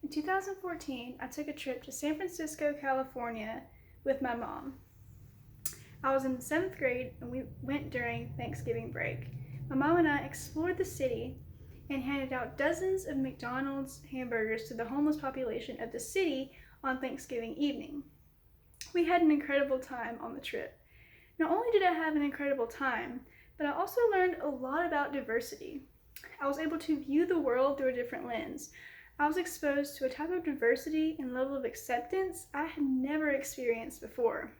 In 2014, I took a trip to San Francisco, California with my mom. I was in the 7th grade and we went during Thanksgiving break. My mom and I explored the city and handed out dozens of McDonald's hamburgers to the homeless population of the city on Thanksgiving evening. We had an incredible time on the trip. Not only did I have an incredible time, but I also learned a lot about diversity. I was able to view the world through a different lens. I was exposed to a type of diversity and level of acceptance I had never experienced before.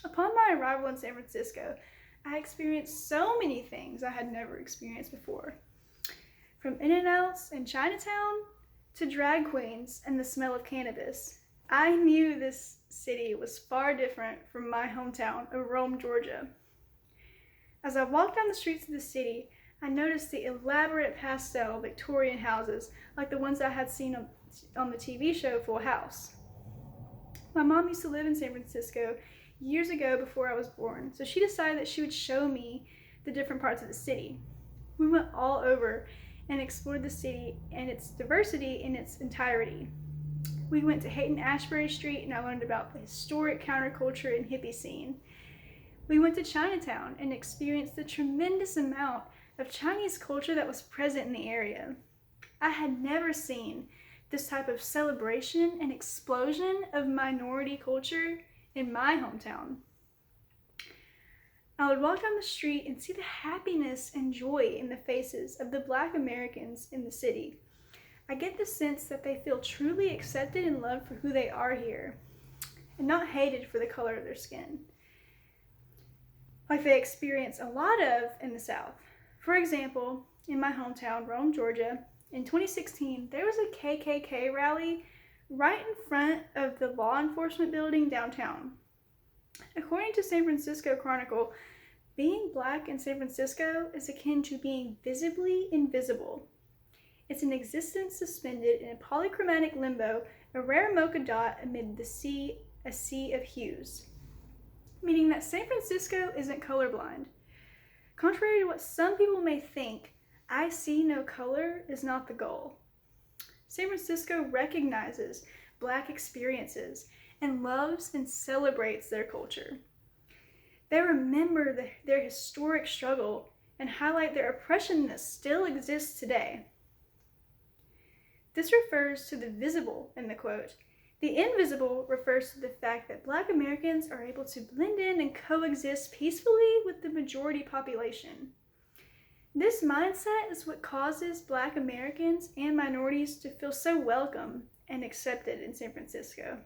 Upon my arrival in San Francisco, I experienced so many things I had never experienced before. From In-N-Outs in Chinatown to drag queens and the smell of cannabis, I knew this city was far different from my hometown of Rome, Georgia. As I walked down the streets of the city, I noticed the elaborate pastel Victorian houses like the ones I had seen on the TV show Full House. My mom used to live in San Francisco years ago before I was born, so she decided that she would show me the different parts of the city. We went all over and explored the city and its diversity in its entirety. We went to Haight-Ashbury Street and I learned about the historic counterculture and hippie scene. We went to Chinatown and experienced the tremendous amount of Chinese culture that was present in the area. I had never seen this type of celebration and explosion of minority culture in my hometown. I would walk down the street and see the happiness and joy in the faces of the Black Americans in the city. I get the sense that they feel truly accepted and loved for who they are here, and not hated for the color of their skin, like they experience a lot of in the South. For example, in my hometown, Rome, Georgia, in 2016, there was a KKK rally right in front of the law enforcement building downtown. According to San Francisco Chronicle, being Black in San Francisco is akin to being visibly invisible. It's an existence suspended in a polychromatic limbo, a rare mocha dot amid a sea of hues. Meaning that San Francisco isn't colorblind. Contrary to what some people may think, I see no color is not the goal. San Francisco recognizes Black experiences and loves and celebrates their culture. They remember their historic struggle and highlight their oppression that still exists today. This refers to the visible in the quote. The invisible refers to the fact that Black Americans are able to blend in and coexist peacefully with the majority population. This mindset is what causes Black Americans and minorities to feel so welcome and accepted in San Francisco.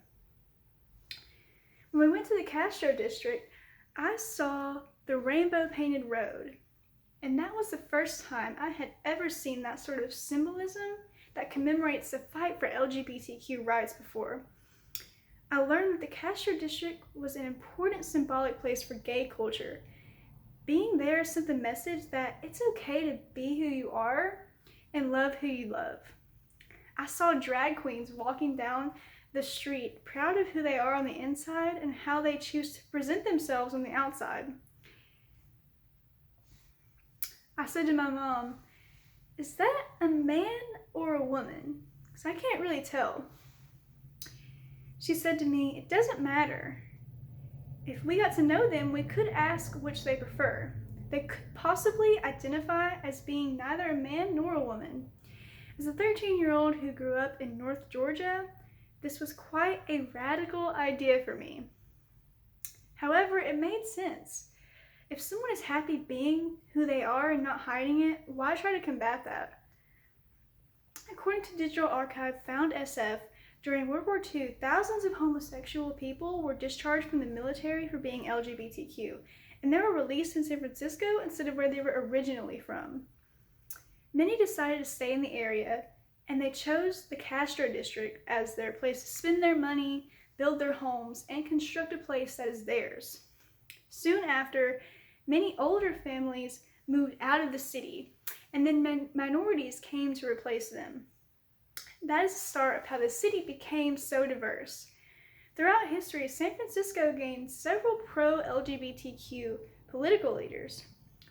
When we went to the Castro district, I saw the rainbow painted road, and that was the first time I had ever seen that sort of symbolism that commemorates the fight for LGBTQ rights before. I learned that the Castro district was an important symbolic place for gay culture. Being there sent the message that it's okay to be who you are and love who you love. I saw drag queens walking down the street, proud of who they are on the inside and how they choose to present themselves on the outside. I said to my mom, "Is that a man or a woman? Because I can't really tell." She said to me, "It doesn't matter. If we got to know them, we could ask which they prefer. They could possibly identify as being neither a man nor a woman." As a 13-year-old who grew up in North Georgia, this was quite a radical idea for me. However, it made sense. If someone is happy being who they are and not hiding it, why try to combat that? According to Digital Archive Found SF, during World War II, thousands of homosexual people were discharged from the military for being LGBTQ, and they were released in San Francisco instead of where they were originally from. Many decided to stay in the area, and they chose the Castro district as their place to spend their money, build their homes, and construct a place that is theirs. Soon after, many older families moved out of the city, and then minorities came to replace them. That is the start of how the city became so diverse. Throughout history, San Francisco gained several pro-LGBTQ political leaders.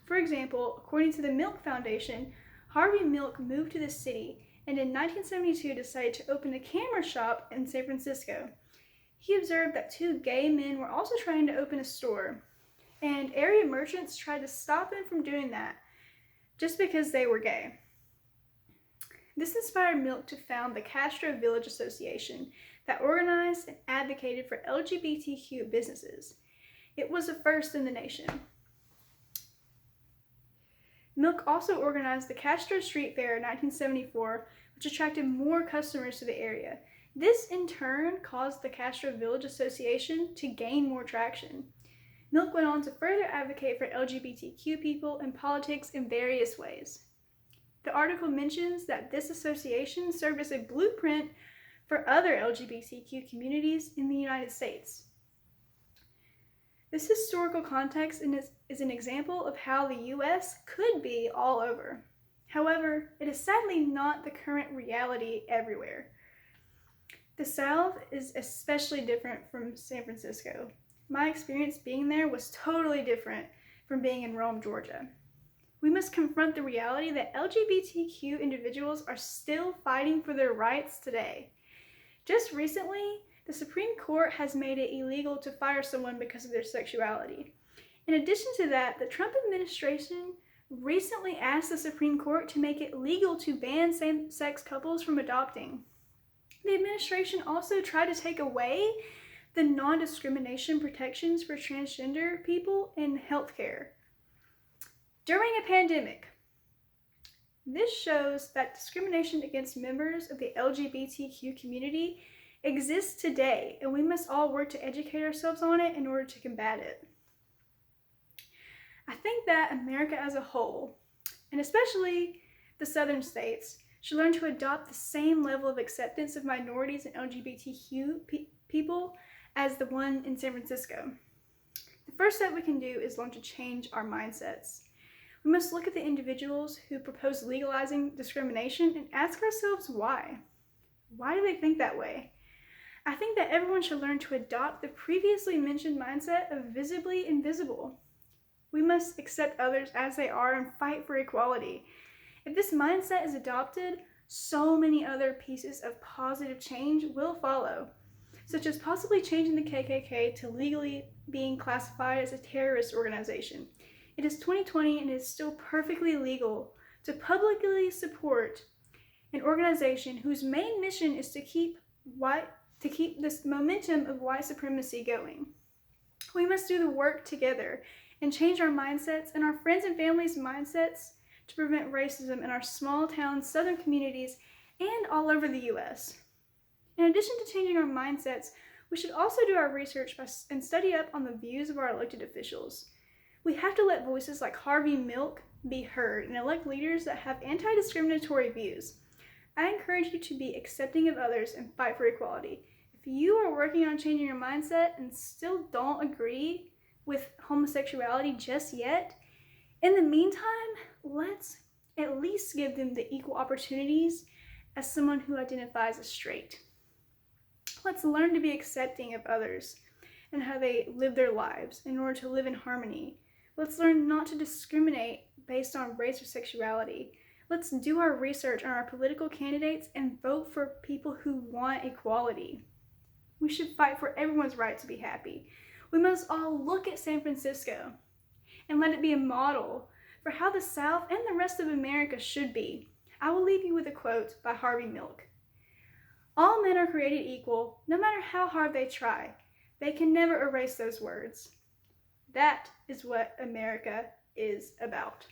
For example, according to the Milk Foundation, Harvey Milk moved to the city and in 1972 decided to open a camera shop in San Francisco. He observed that two gay men were also trying to open a store, and area merchants tried to stop them from doing that just because they were gay. This inspired Milk to found the Castro Village Association that organized and advocated for LGBTQ businesses. It was a first in the nation. Milk also organized the Castro Street Fair in 1974, which attracted more customers to the area. This in turn caused the Castro Village Association to gain more traction. Milk went on to further advocate for LGBTQ people in politics in various ways. The article mentions that this association served as a blueprint for other LGBTQ communities in the United States. This historical context is an example of how the U.S. could be all over. However, it is sadly not the current reality everywhere. The South is especially different from San Francisco. My experience being there was totally different from being in Rome, Georgia. We must confront the reality that LGBTQ individuals are still fighting for their rights today. Just recently, the Supreme Court has made it illegal to fire someone because of their sexuality. In addition to that, the Trump administration recently asked the Supreme Court to make it legal to ban same-sex couples from adopting. The administration also tried to take away the non-discrimination protections for transgender people in healthcare during a pandemic. This shows that discrimination against members of the LGBTQ community exists today, and we must all work to educate ourselves on it in order to combat it. I think that America as a whole, and especially the southern states, should learn to adopt the same level of acceptance of minorities and LGBTQ people as the one in San Francisco. The first step we can do is learn to change our mindsets. We must look at the individuals who propose legalizing discrimination and ask ourselves why. Why do they think that way? I think that everyone should learn to adopt the previously mentioned mindset of visibly invisible. We must accept others as they are and fight for equality. If this mindset is adopted, so many other pieces of positive change will follow, such as possibly changing the KKK to legally being classified as a terrorist organization. It is 2020 and it is still perfectly legal to publicly support an organization whose main mission is to keep this momentum of white supremacy going. We must do the work together and change our mindsets and our friends and families' mindsets to prevent racism in our small town southern communities and all over the U.S. In addition to changing our mindsets, we should also do our research and study up on the views of our elected officials. We have to let voices like Harvey Milk be heard and elect leaders that have anti-discriminatory views. I encourage you to be accepting of others and fight for equality. If you are working on changing your mindset and still don't agree with homosexuality just yet, in the meantime, let's at least give them the equal opportunities as someone who identifies as straight. Let's learn to be accepting of others and how they live their lives in order to live in harmony. Let's learn not to discriminate based on race or sexuality. Let's do our research on our political candidates and vote for people who want equality. We should fight for everyone's right to be happy. We must all look at San Francisco and let it be a model for how the South and the rest of America should be. I will leave you with a quote by Harvey Milk. "All men are created equal, no matter how hard they try. They can never erase those words." That is what America is about.